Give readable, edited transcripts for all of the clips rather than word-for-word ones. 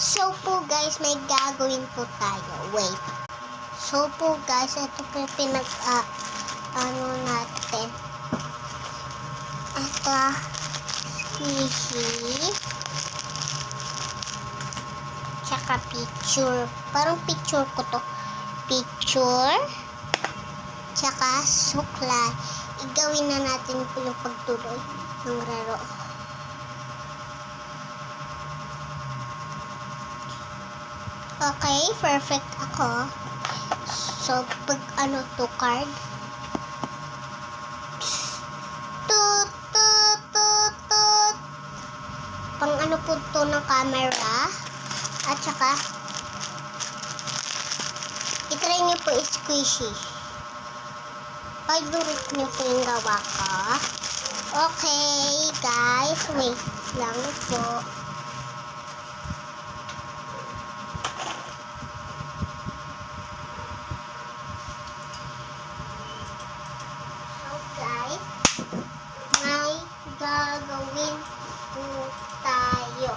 So po guys, may gagawin po tayo. Wait. So po guys, ito po yung natin. Ito, squishy. Tsaka picture. Parang picture ko to. Picture. Tsaka suklay. Igawin na natin po yung pagtuloy ng laro. Okay, perfect ako. So, pag to card. Tut, tut, tut, tut. Pang po to ng camera. At saka, itry niyo po squishy. Pag-durit niyo po yung gawa ko. Okay, guys. Wait lang po. May gagawin po tayo.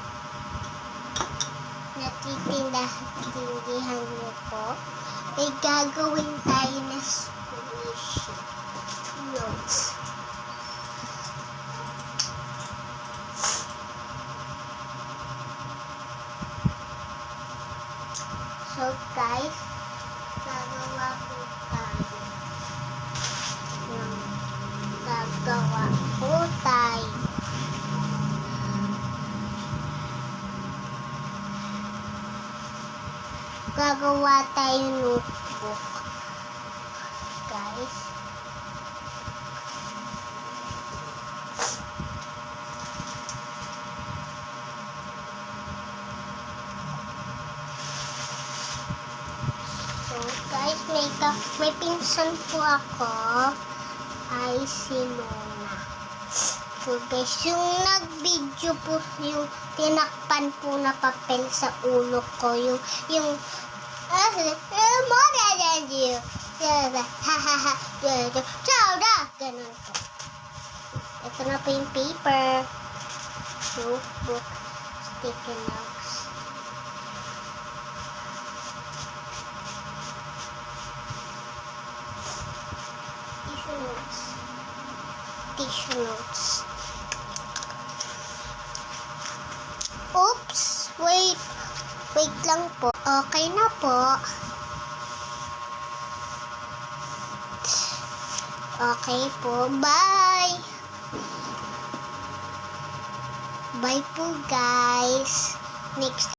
Natitindihan niyo po. May gagawin tayo na squishy notes. So guys, gagawa po tayo. Gagawa tayo notebook. Guys. So guys, may pinsan po ako. Ay si Luna. So guys, yung nag-video po, yung tinakpan po na papel sa ulo ko, yung more than you. Ha. Ganun po. Ito na po yung paper. Notebook. Sticky notes. Tissue notes. Oops! Wait lang po. Okay na po. Okay po. Bye! Bye po guys. Next